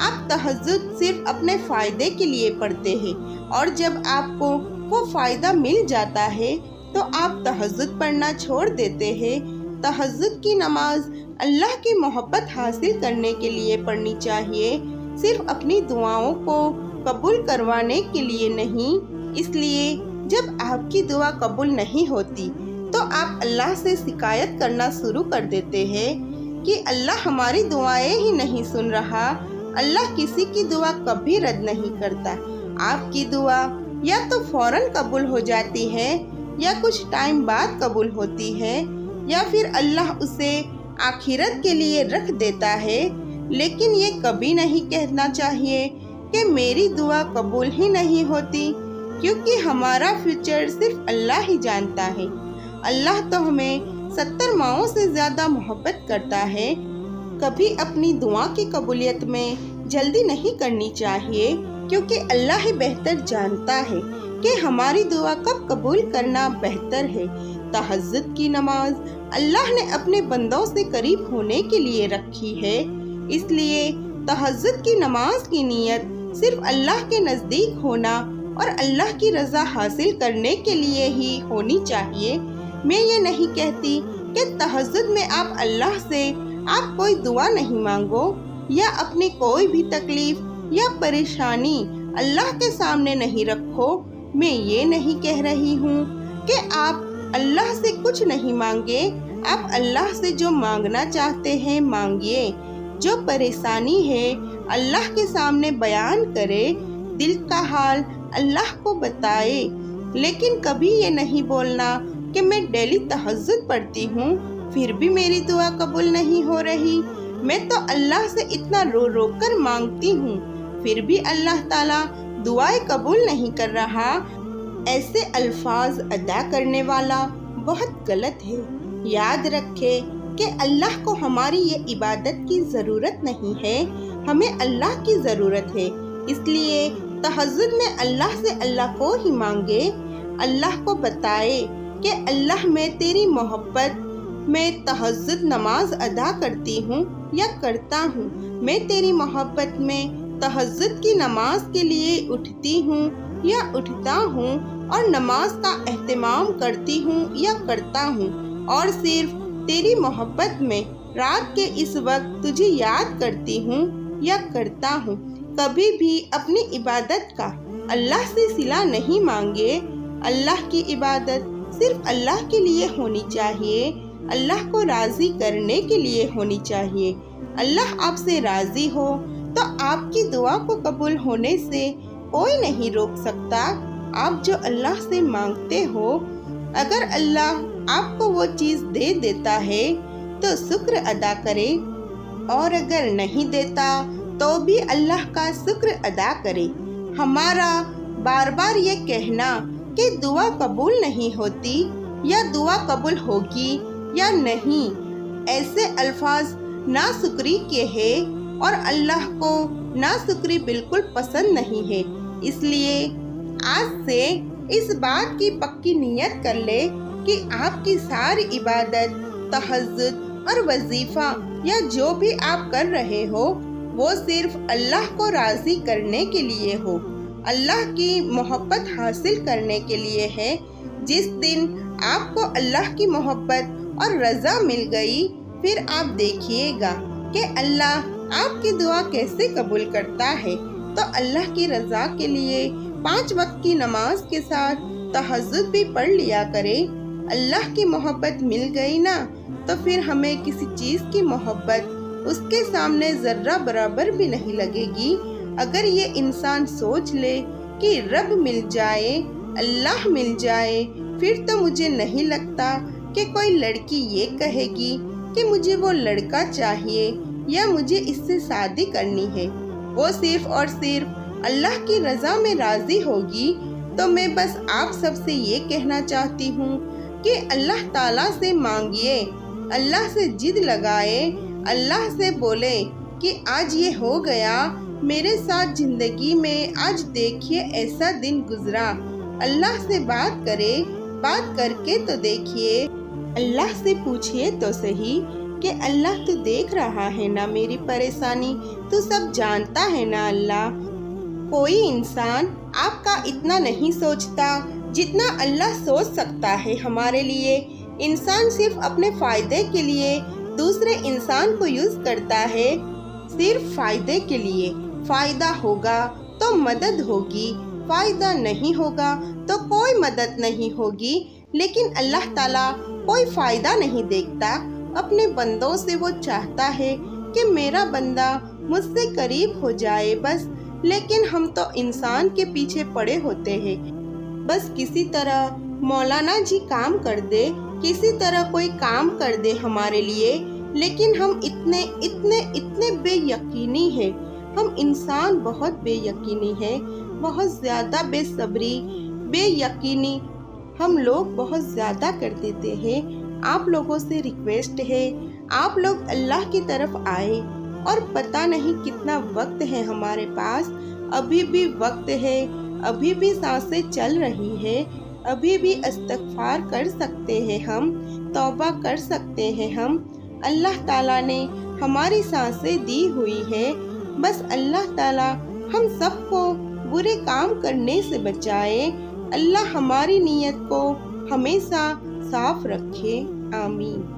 آپ تہجد صرف اپنے فائدے کے لیے پڑھتے ہیں اور جب آپ کو وہ فائدہ مل جاتا ہے تو آپ تہجد پڑھنا چھوڑ دیتے ہیں۔ تہجد کی نماز اللہ کی محبت حاصل کرنے کے لیے پڑھنی چاہیے، صرف اپنی دعاؤں کو قبول کروانے کے لیے نہیں۔ اس لیے جب آپ کی دعا قبول نہیں ہوتی تو آپ اللہ سے شکایت کرنا شروع کر دیتے ہیں کہ اللہ ہماری دعائیں ہی نہیں سن رہا۔ اللہ کسی کی دعا کبھی رد نہیں کرتا۔ آپ کی دعا یا تو فوراً قبول ہو جاتی ہے یا کچھ ٹائم بعد قبول ہوتی ہے یا پھر اللہ اسے آخرت کے لیے رکھ دیتا ہے، لیکن یہ کبھی نہیں کہنا چاہیے کہ میری دعا قبول ہی نہیں ہوتی، کیونکہ ہمارا فیوچر صرف اللہ ہی جانتا ہے۔ اللہ تو ہمیں 70 ماؤں سے زیادہ محبت کرتا ہے۔ کبھی اپنی دعا کی قبولیت میں جلدی نہیں کرنی چاہیے، کیونکہ اللہ ہی بہتر جانتا ہے کہ ہماری دعا کب قبول کرنا بہتر ہے۔ تہجد کی نماز اللہ نے اپنے بندوں سے قریب ہونے کے لیے رکھی ہے، اس لیے تہجد کی نماز کی نیت صرف اللہ کے نزدیک ہونا اور اللہ کی رضا حاصل کرنے کے لیے ہی ہونی چاہیے۔ میں یہ نہیں کہتی کہ تہجد میں آپ اللہ سے آپ کوئی دعا نہیں مانگو یا اپنی کوئی بھی تکلیف یا پریشانی اللہ کے سامنے نہیں رکھو۔ میں یہ نہیں کہہ رہی ہوں کہ آپ اللہ سے کچھ نہیں مانگے، آپ اللہ سے جو مانگنا چاہتے ہیں مانگیے، جو پریشانی ہے اللہ کے سامنے بیان کرے، دل کا حال اللہ کو بتائے، لیکن کبھی یہ نہیں بولنا کہ میں ڈیلی تہجد پڑھتی ہوں پھر بھی میری دعا قبول نہیں ہو رہی، میں تو اللہ سے اتنا رو رو کر مانگتی ہوں پھر بھی اللہ تعالیٰ دعائیں قبول نہیں کر رہا۔ ایسے الفاظ ادا کرنے والا بہت غلط ہے۔ یاد رکھے کہ اللہ کو ہماری یہ عبادت کی ضرورت نہیں ہے، ہمیں اللہ کی ضرورت ہے۔ اس لیے تہجد میں اللہ سے اللہ کو ہی مانگے، اللہ کو بتائے کہ اللہ میں تیری محبت میں تہجد نماز ادا کرتی ہوں یا کرتا ہوں، میں تیری محبت میں تہجد کی نماز کے لیے اٹھتی ہوں یا اٹھتا ہوں اور نماز کا اہتمام کرتی ہوں یا کرتا ہوں، اور صرف تیری محبت میں رات کے اس وقت تجھے یاد کرتی ہوں یا کرتا ہوں۔ کبھی بھی اپنی عبادت کا اللہ سے صلہ نہیں مانگے۔ اللہ کی عبادت صرف اللہ کے لیے ہونی چاہیے، اللہ کو راضی کرنے کے لیے ہونی چاہیے۔ اللہ آپ سے راضی ہو تو آپ کی دعا کو قبول ہونے سے کوئی نہیں روک سکتا۔ آپ جو اللہ سے مانگتے ہو، اگر اللہ آپ کو وہ چیز دے دیتا ہے تو شکر ادا کرے، اور اگر نہیں دیتا تو بھی اللہ کا شکر ادا کرے۔ ہمارا بار بار یہ کہنا کہ دعا قبول نہیں ہوتی یا دعا قبول ہوگی یا نہیں، ایسے الفاظ ناشکری کے ہیں اور اللہ کو ناشکری بالکل پسند نہیں ہے۔ اس لیے آج سے اس بات کی پکی نیت کر لے کہ آپ کی ساری عبادت، تہجد اور وظیفہ یا جو بھی آپ کر رہے ہو وہ صرف اللہ کو راضی کرنے کے لیے ہو، اللہ کی محبت حاصل کرنے کے لیے ہے۔ جس دن آپ کو اللہ کی محبت اور رضا مل گئی، پھر آپ دیکھیے گا کہ اللہ آپ کی دعا کیسے قبول کرتا ہے۔ تو اللہ کی رضا کے لیے 5 وقت کی نماز کے ساتھ تہجد بھی پڑھ لیا کرے۔ اللہ کی محبت مل گئی نا تو پھر ہمیں کسی چیز کی محبت اس کے سامنے ذرہ برابر بھی نہیں لگے گی۔ اگر یہ انسان سوچ لے کہ رب مل جائے، اللہ مل جائے، پھر تو مجھے نہیں لگتا کہ کوئی لڑکی یہ کہے گی کہ مجھے وہ لڑکا چاہیے یا مجھے اس سے شادی کرنی ہے۔ وہ صرف اور صرف اللہ کی رضا میں راضی ہوگی۔ تو میں بس آپ سب سے یہ کہنا چاہتی ہوں کہ اللہ تعالیٰ سے مانگیے، اللہ سے ضد لگائے، اللہ سے بولے کہ آج یہ ہو گیا میرے ساتھ زندگی میں، آج دیکھیے ایسا دن گزرا۔ اللہ سے بات کرے، بات کر کے تو دیکھیے، اللہ سے پوچھئے تو صحیح کہ اللہ تو دیکھ رہا ہے نا میری پریشانی، تو سب جانتا ہے نا اللہ۔ کوئی انسان آپ کا اتنا نہیں سوچتا جتنا اللہ سوچ سکتا ہے ہمارے لیے۔ انسان صرف اپنے فائدے کے لیے دوسرے انسان کو یوز کرتا ہے، صرف فائدے کے لیے۔ فائدہ ہوگا تو مدد ہوگی، فائدہ نہیں ہوگا تو کوئی مدد نہیں ہوگی۔ لیکن اللہ تعالیٰ کوئی فائدہ نہیں دیکھتا، اپنے بندوں سے وہ چاہتا ہے کہ میرا بندہ مجھ سے قریب ہو جائے بس۔ لیکن ہم تو انسان کے پیچھے پڑے ہوتے ہیں، بس کسی طرح مولانا جی کام کر دے، کسی طرح کوئی کام کر دے ہمارے لیے۔ لیکن ہم اتنے بے یقینی ہیں، ہم انسان بہت بے یقینی ہیں، بہت زیادہ بے صبری، بے یقینی ہم لوگ بہت زیادہ کر دیتے ہیں۔ آپ لوگوں سے ریکویسٹ ہے، آپ لوگ اللہ کی طرف آئے، اور پتہ نہیں کتنا وقت ہے ہمارے پاس، ابھی بھی وقت ہے، ابھی بھی سانسیں چل رہی ہے، ابھی بھی استغفار کر سکتے ہیں ہم، توبہ کر سکتے ہیں ہم۔ اللہ تعالیٰ نے ہماری سانسیں دی ہوئی ہے، بس اللہ تعالیٰ ہم سب کو برے کام کرنے سے بچائے۔ اللہ ہماری نیت کو ہمیشہ صاف رکھے، آمین۔